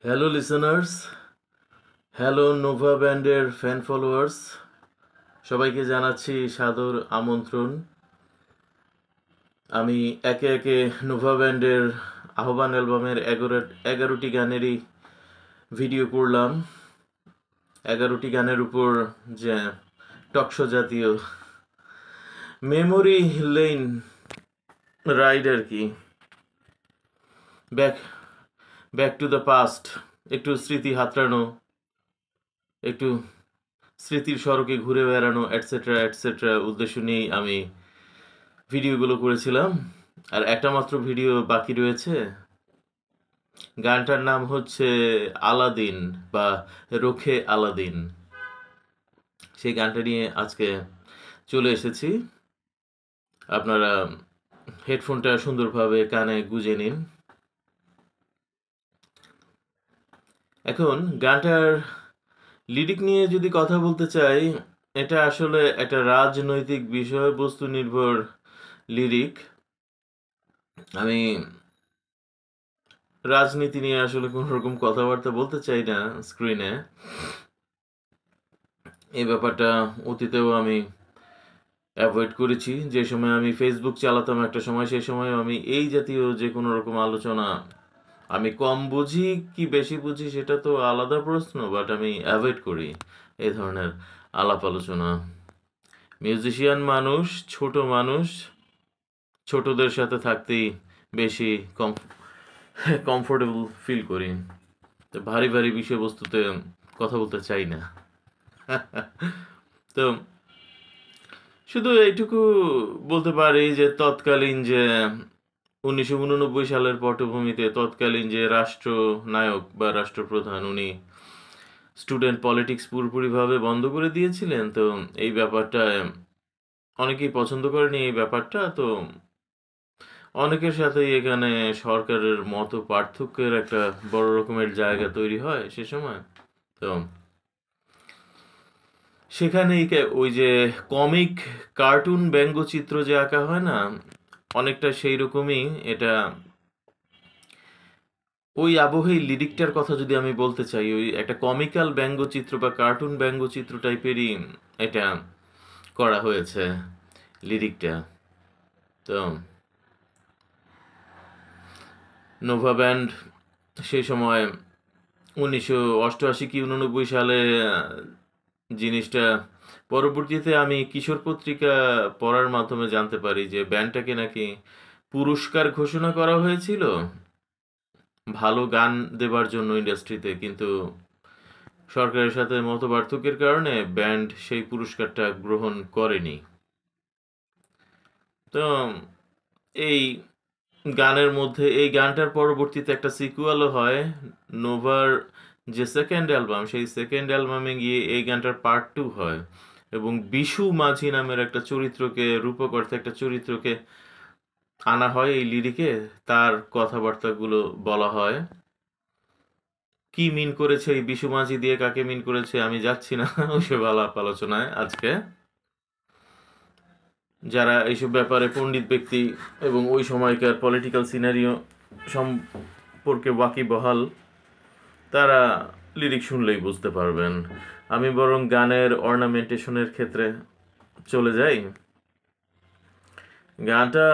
Hello listeners, hello Nova ব্যান্ডের fan followers, সবাইকে জানাচ্ছি সাদর আমন্ত্রণ। আমি একে একে নোভা ব্যান্ডের আহ্বান অ্যালবামের 11টি গানেরই ভিডিও করলাম। 11টি গানের উপর যে টকশো জাতীয় মেমোরি লেন রাইড আর কি, back back to the past, একটু স্মৃতি হাতড়ানো, একটু স্মৃতির সড়কে ঘুরে বেড়ানো এটসেট্রা এটসেট্রা উদ্দেশ্য নিয়েই আমি ভিডিওগুলো করেছিলাম। আর একটা মাত্র ভিডিও বাকি রয়েছে। গানটার নাম হচ্ছে আলাদিন বা রোখে আলাদিন। সেই গানটা নিয়ে আজকে চলে এসেছি। আপনারা হেডফোনটা সুন্দরভাবে কানে গুঁজে নিন। এখন গানটার লিরিক নিয়ে যদি কথা বলতে চাই, এটা আসলে একটা রাজনৈতিক বিষয়বস্তু নির্ভর লিরিক। আমি রাজনীতি নিয়ে আসলে কোনো রকম কথাবার্তা বলতে চাই না স্ক্রিনে। এই ব্যাপারটা অতীতেও আমি অ্যাভয়েড করেছি। যে সময় আমি ফেসবুক চালাতাম একটা সময়, সেই সময় আমি এই জাতীয় যে কোনো রকম আলোচনা, আমি কম বুঝি কি বেশি বুঝি সেটা তো আলাদা প্রশ্ন, বাট আমি অ্যাভয়েড করি এই ধরনের আলাপ আলোচনা। মিউজিশিয়ান মানুষ, ছোট মানুষ, ছোটদের সাথে থাকতেই বেশি কমফোর্টেবল ফিল করি। তো ভারী ভারী বিষয়বস্তুতে কথা বলতে চাই না। তো শুধু এইটুকু বলতে পারি যে তৎকালীন যে 1989 সালের পটভূমিতে তৎকালীন যে রাষ্ট্রনায়ক বা রাষ্ট্রপ্রধান, উনি স্টুডেন্ট পলিটিক্স পুরোপুরিভাবে বন্ধ করে দিয়েছিলেন। তো এই ব্যাপারটা অনেকেই পছন্দ করেনি এই ব্যাপারটা। তো অনেকের সাথেই এখানে সরকারের মতো পার্থক্যের একটা বড় রকমের জায়গা তৈরি হয় সে সময়। তো সেখানেই ওই যে কমিক কার্টুন ব্যঙ্গচিত্র যে আঁকা হয় না, অনেকটা সেই রকমই এটা। ওই আবহেই লিরিকটার কথা যদি আমি বলতে চাই, ওই একটা কমিক্যাল ব্যঙ্গচিত্র বা কার্টুন ব্যঙ্গচিত্র টাইপেরই এটা করা হয়েছে লিরিকটা। তো নোভা ব্যান্ড সেই সময় 1988 কি 89 সালে জিনিসটা, পরবর্তীতে আমি কিশোর পত্রিকা পড়ার মাধ্যমে জানতে পারি যে ব্যান্ডটাকে নাকি পুরস্কার ঘোষণা করা হয়েছিল ভালো গান দেবার জন্য ইন্ডাস্ট্রিতে, কিন্তু সরকারের সাথে মতপার্থক্যের কারণে ব্যান্ড সেই পুরস্কারটা গ্রহণ করেনি। তো এই গানের মধ্যে এই গানটার পরবর্তীতে একটা সিকুয়ালও হয়। নোভার যে সেকেন্ড অ্যালবাম, সেই সেকেন্ড অ্যালবামে গিয়ে এই গানটার পার্ট 2 হয় এবং বিশু মাঝি নামের একটা চরিত্রকে, রূপক অর্থে একটা চরিত্রকে আনা হয় এই লিরিকে। তার কথাবার্তাগুলো বলা হয়। কি মিন করেছে এই বিশু মাঝি দিয়ে, কাকে মিন করেছে আমি যাচ্ছি না ওইসব আলাপ আলোচনায় আজকে। যারা এইসব ব্যাপারে পণ্ডিত ব্যক্তি এবং ওই সময়কার পলিটিক্যাল সিনারিও সম্পর্কে ওয়াকিবহাল, তারা লিরিক শুনলেই বুঝতে পারবেন। আমি বরং গানের অর্নামেন্টেশনের ক্ষেত্রে চলে যাই। গানটা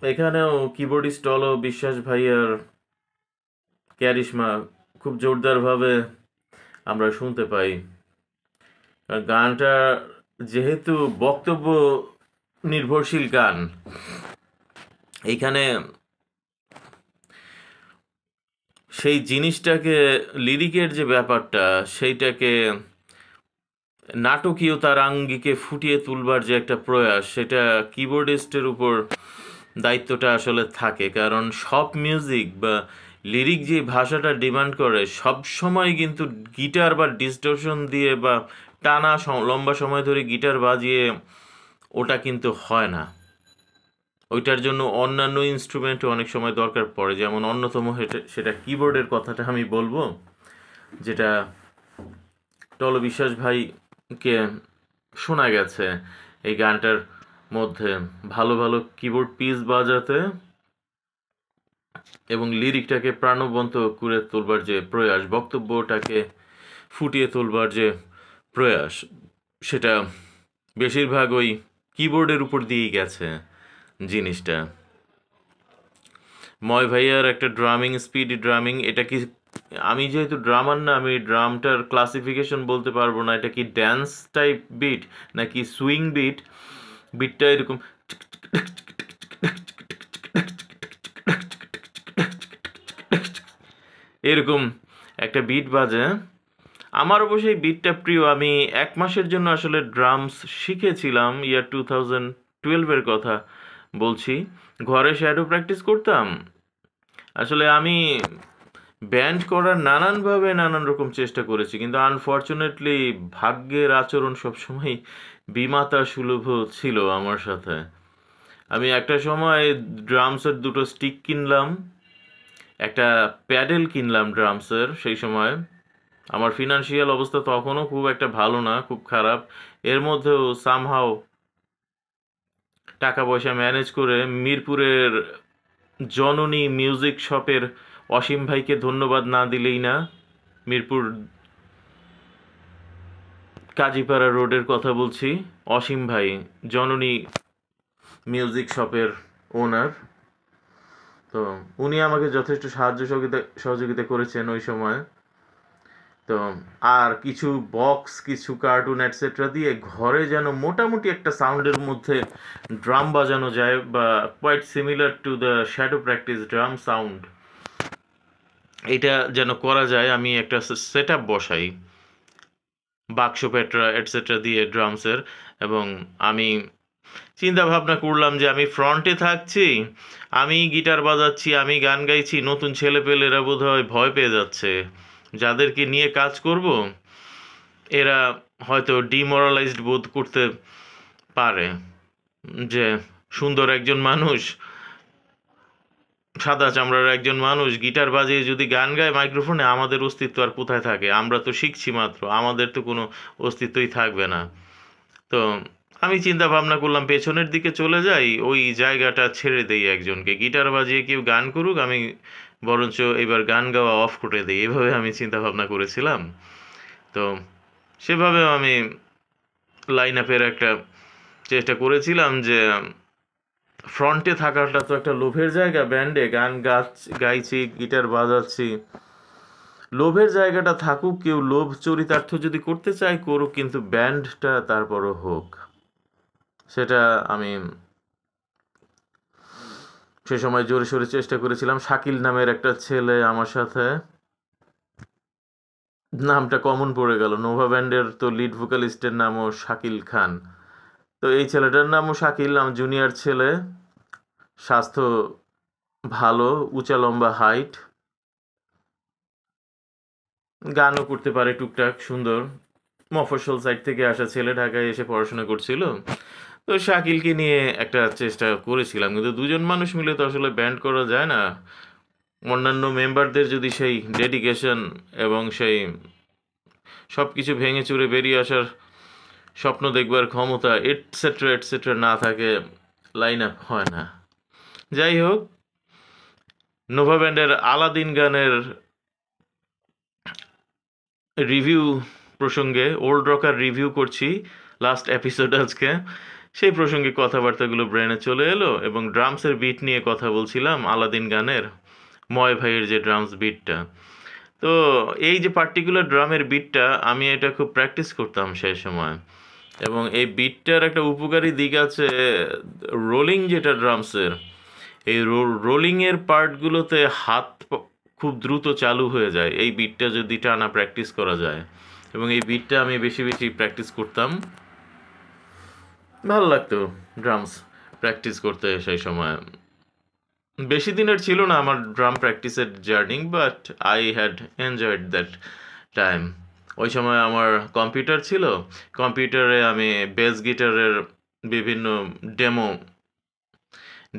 এখানেও কিবোর্ডিস্ট হলো বিশ্বাস ভাইয়ার ক্যারিশমা খুব জোরদারভাবে আমরা শুনতে পাই। গানটা যেহেতু বক্তব্য নির্ভরশীল গান, এইখানে সেই জিনিসটাকে, লিরিকের যে ব্যাপারটা, সেইটাকে নাটকীয়তার আঙ্গিকে ফুটিয়ে তুলবার যে একটা প্রয়াস, সেটা কিবোর্ডিস্টের উপর দায়িত্বটা আসলে থাকে। কারণ সব মিউজিক বা লিরিক যে ভাষাটা ডিমান্ড করে, সব সময় কিন্তু গিটার বা ডিস্টরশন দিয়ে বা টানা লম্বা সময় ধরে গিটার বাজিয়ে ওটা কিন্তু হয় না। ওইটার জন্য অন্যান্য ইনস্ট্রুমেন্টও অনেক সময় দরকার পড়ে। যেমন অন্যতম সেটা কিবোর্ডের কথাটা আমি বলবো, যেটা টলো বিশ্বাস ভাইকে শোনা গেছে এই গানটার মধ্যে ভালো ভালো কিবোর্ড পিস বাজাতে। এবং লিরিকটাকে প্রাণবন্ত করে তোলবার যে প্রয়াস, বক্তব্যটাকে ফুটিয়ে তোলবার যে প্রয়াস, সেটা বেশিরভাগ ওই কিবোর্ডের উপর দিয়েই গেছে জিনিসটা। ময় ভাইয়ার একটা ড্রামিং, স্পিড ড্রামিং, এটা কি, আমি যেহেতু ড্রামার না, আমি ড্রামটার ক্লাসিফিকেশন বলতে পারবো না, এটা কি ড্যান্স টাইপ বিট নাকি সুইং বিট। বিটটা এরকম এরকম একটা বিট বাজে। আমার অবশ্যই বিটটা প্রিয়। আমি 1 মাসের জন্য আসলে ড্রামস শিখেছিলাম, ইয়ার 2012-এর কথা বলছি। ঘরে শ্যাডো প্র্যাকটিস করতাম। আসলে আমি ব্যান্ড করার নানানভাবে নানান রকম চেষ্টা করেছি, কিন্তু আনফর্চুনেটলি ভাগ্যের আচরণ সবসময় বিমাতা সুলভ ছিল আমার সাথে। আমি একটা সময় ড্রামসের 2টো স্টিক কিনলাম, একটা প্যাডেল কিনলাম ড্রামসের। সেই সময় আমার ফিনান্সিয়াল অবস্থা তখনও খুব একটা ভালো না, খুব খারাপ। এর মধ্যেও সামহাও টাকা পয়সা ম্যানেজ করে মিরপুরের জননী মিউজিক শপের অসীম ভাইকে ধন্যবাদ না দিলেই না। মিরপুর কাজীপাড়া রোডের কথা বলছি, অসীম ভাই জননী মিউজিক শপের ওনার। তো উনি আমাকে যথেষ্ট সহযোগিতা করেছেন ওই সময়। তো আর কিছু বক্স, কিছু কার্টুন অ্যাটসেট্রা দিয়ে ঘরে যেন মোটামুটি একটা সাউন্ডের মধ্যে ড্রাম বাজানো যায়, বা quite similar to the shadow practice drum sound, এটা যেন করা যায়। আমি একটা সেট আপ বসাই বাক্স প্যাট্রা অ্যাটসেট্রা দিয়ে ড্রামসের, এবং আমি চিন্তা ভাবনা করলাম যে আমি ফ্রন্টে থাকছি, আমি গিটার বাজাচ্ছি, আমি গান গাইছি, নতুন ছেলেপেলেরা বোধহয় ভয় পেয়ে যাচ্ছে। যাদেরকে নিয়ে কাজ করব এরা হয়তো ডিমোরালাইজড বোধ করতে পারে, যে সুন্দর একজন মানুষ, সাদা চামড়ার একজন মানুষ গিটার বাজিয়ে যদি গান গায় মাইক্রোফোনে, আমাদের অস্তিত্ব আর কোথায় থাকে? আমরা তো শিখছি মাত্র, আমাদের তো কোনো অস্তিত্বই থাকবে না। তো আমি চিন্তা ভাবনা করলাম পেছনের দিকে চলে যাই, ওই জায়গাটা ছেড়ে দেই একজনকে, গিটার বাজিয়ে কেউ গান করুক, আমি বরঞ্চ এবার গান গাওয়া অফ করে দিই। এভাবে আমি চিন্তা ভাবনা করেছিলাম। তো সেভাবে আমি লাইন আপের একটা চেষ্টা করেছিলাম, যে ফ্রন্টে থাকাটা তো একটা লোভের জায়গা, ব্যান্ডে গান গাইছি, গিটার বাজাচ্ছি, লোভের জায়গাটা থাকুক, কেউ লোভ চরিতার্থ যদি করতে চায় করুক, কিন্তু ব্যান্ডটা তারপরও হোক। সেটা আমি সে সময় জোরে সোরে চেষ্টা করেছিলাম। শাকিল নামের একটা ছেলে আমার সাথে, নামটা কমন পড়ে গেল, নোভা ব্যান্ডের তো লিড ভোকালিস্টের নামও শাকিল খান। তো এই ছেলেটার নামও শাকিল, আমার জুনিয়র ছেলে, স্বাস্থ্য ভালো, উঁচা লম্বা হাইট, গানও করতে পারে টুকটাক, সুন্দর, মফস্বল সাইড থেকে আসা ছেলে, ঢাকায় এসে পড়াশোনা করছিল। তো শাকিলকে নিয়ে একটা চেষ্টা করেছিলাম, কিন্তু দুজন মানুষ মিলে তো আসলে ব্যান্ড করা যায় না। অন্যান্য মেম্বারদের যদি সেই ডেডিকেশন এবং সেই সব কিছু ভেঙে চুরে বেরিয়ে আসার স্বপ্ন দেখবার ক্ষমতা এটসেট্রা এটসেট্রা না থাকে, লাইন আপ হয় না। যাই হোক, নোভা ব্যান্ডের আলাদিন গানের রিভিউ প্রসঙ্গে, ওল্ড রকার রিভিউ করছি লাস্ট এপিসোড আজকে, সেই প্রসঙ্গে কথাবার্তাগুলো ব্রেনে চলে এলো, এবং ড্রামসের বিট নিয়ে কথা বলছিলাম, আলাদিন গানের ময় ভাইয়ের যে ড্রামস বিটটা। তো এই যে পার্টিকুলার ড্রামের বিটটা, আমি এটা খুব প্র্যাকটিস করতাম সেই সময়, এবং এই বিটটার একটা উপকারী দিক আছে, রোলিং যেটা ড্রামসের, এই রোলিংয়ের পার্টগুলোতে হাত খুব দ্রুত চালু হয়ে যায় এই বিটটা যদি টানা প্র্যাকটিস করা যায়। এবং এই বিটটা আমি বেশি বেশি প্র্যাকটিস করতাম, ভালো লাগতো ড্রামস প্র্যাকটিস করতে। সেই সময় বেশি দিনের ছিল না আমার ড্রাম প্র্যাকটিসের journey, but I had enjoyed that time. ওই সময় আমার কম্পিউটার ছিল, কম্পিউটারে আমি বেস গিটারের বিভিন্ন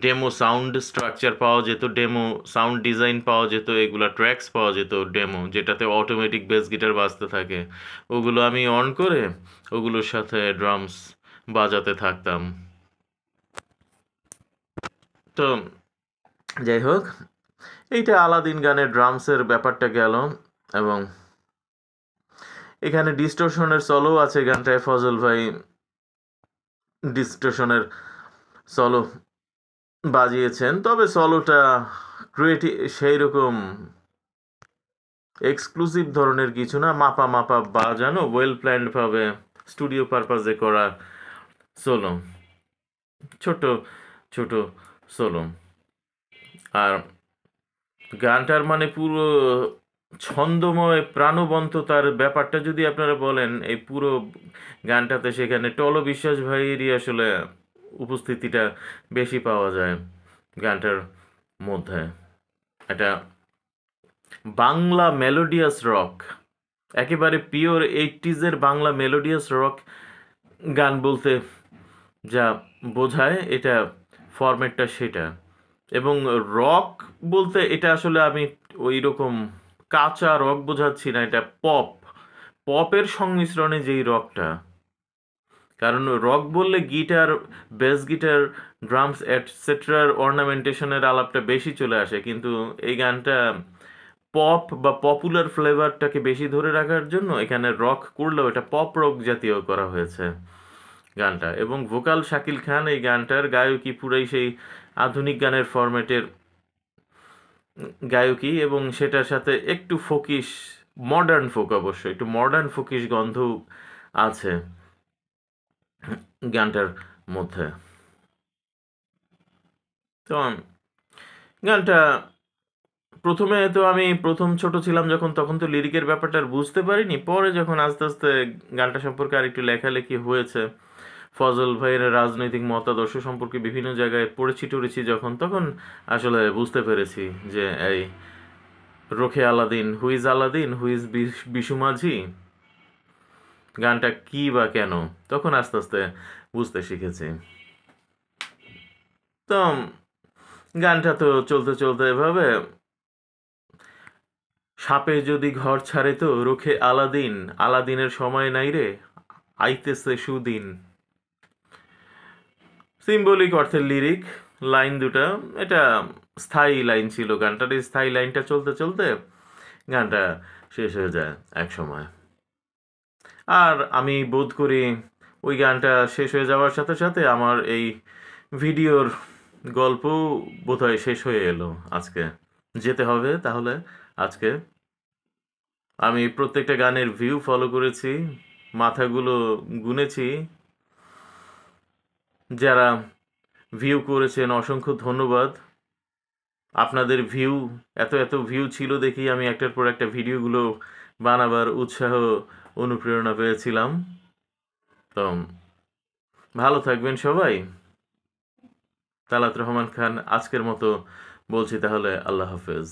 ডেমো সাউন্ড স্ট্রাকচার পাওয়া যেত, ডেমো সাউন্ড ডিজাইন পাওয়া যেত, এগুলো ট্র্যাকস পাওয়া যেত ডেমো, যেটাতে অটোমেটিক বেস গিটার বাজতে থাকে। ওগুলো আমি অন করে ওগুলোর সাথে ড্রামস বাজাতে থাকতাম। তো যাই হোক, এইটা আলাদিন গানের ড্রামসের ব্যাপারটা গেল, এবং এখানে ডিস্টোশনের সলো আছে গানটায়। ফজল ভাই ডিস্টোশনের সলো বাজিয়েছেন, তবে সলোটা ক্রিয়েটিভ সেই রকম এক্সক্লুসিভ ধরনের কিছু না, মাপা মাপা বাজানো, ওয়েল প্ল্যান্ড ভাবে স্টুডিও পারপাজে করা সোলো, ছোট ছোট সোলো। আর গানটার মানে পুরো ছন্দময় প্রাণবন্ত তার ব্যাপারটা যদি আপনারা বলেন, এই পুরো গানটাতে সেখানে টলো বিশ্বাস ভাইয়েরই আসলে উপস্থিতিটা বেশি পাওয়া যায় গানটার মধ্যে। এটা বাংলা মেলোডিয়াস রক, একেবারে pure 80s Bangla melodious rock গান বলতে যা বোঝায়, এটা ফরম্যাটটা সেটা। এবং রক বলতে এটা আসলে আমি ওই রকম কাঁচা রক বোঝাচ্ছি না, এটা পপের সংমিশ্রণে যেই রকটা। কারণ রক বললে গিটার, বেস গিটার, ড্রামস এটসেট্রার অর্নামেন্টেশনের আলাপটা বেশি চলে আসে, কিন্তু এই গানটা পপ বা পপুলার ফ্লেভারটাকে বেশি ধরে রাখার জন্য এখানে রক করলেও এটা পপ রক জাতীয় করা হয়েছে গানটা। এবং ভোকাল শাকিল খান এই গানটার গায়কী পুরাই সেই আধুনিক গানের ফরম্যাটের গায়কী, এবং সেটার সাথে একটু ফোকিশ, মডার্ন ফোক, অবশ্যই একটু মডার্ন ফোকিশ গন্ধ আছে গানটার মধ্যে। তো গানটা প্রথমে তো আমি প্রথম ছোট ছিলাম যখন, তখন তো লিরিকের ব্যাপারটা আর বুঝতে পারিনি। পরে যখন আস্তে আস্তে গানটা সম্পর্কে আর একটু লেখালেখি হয়েছে, ফজল ভাইয়ের রাজনৈতিক মতাদর্শ সম্পর্কে বিভিন্ন জায়গায় পড়েছি টড়েছি যখন, তখন আসলে বুঝতে পেরেছি যে এই রোখে আলাদিন, হু ইজ বিশু মাঝি, গানটা কি বা কেন, তখন আস্তে আস্তে বুঝতে শিখেছি। তো গানটা তো চলতে চলতে এভাবে, সাপে যদি ঘর ছাড়ে তো রোখে আলাদিন, আলাদিনের সময় নাই রে, আইতেছে সুদিন। সিম্বলিক অর্থের লিরিক, লাইন দুটা, এটা স্থায়ী লাইন ছিল গানটার। এই স্থায়ী লাইনটা চলতে চলতে গানটা শেষ হয়ে যায় এক সময়। আর আমি বোধ করি ওই গানটা শেষ হয়ে যাওয়ার সাথে সাথে আমার এই ভিডিওর গল্প বোধহয় শেষ হয়ে এলো। আজকে যেতে হবে তাহলে। আজকে আমি প্রত্যেকটা গানের ভিউ ফলো করেছি, মাথাগুলো গুনেছি। যারা ভিউ করেছেন অসংখ্য ধন্যবাদ। আপনাদের ভিউ, এত এত ভিউ ছিল দেখেই আমি একটার পর একটা ভিডিওগুলো বানাবার উৎসাহ, অনুপ্রেরণা পেয়েছিলাম। তো ভালো থাকবেন সবাই। তালাত রহমান খান আজকের মতো বলছি তাহলে, আল্লাহ হাফেজ।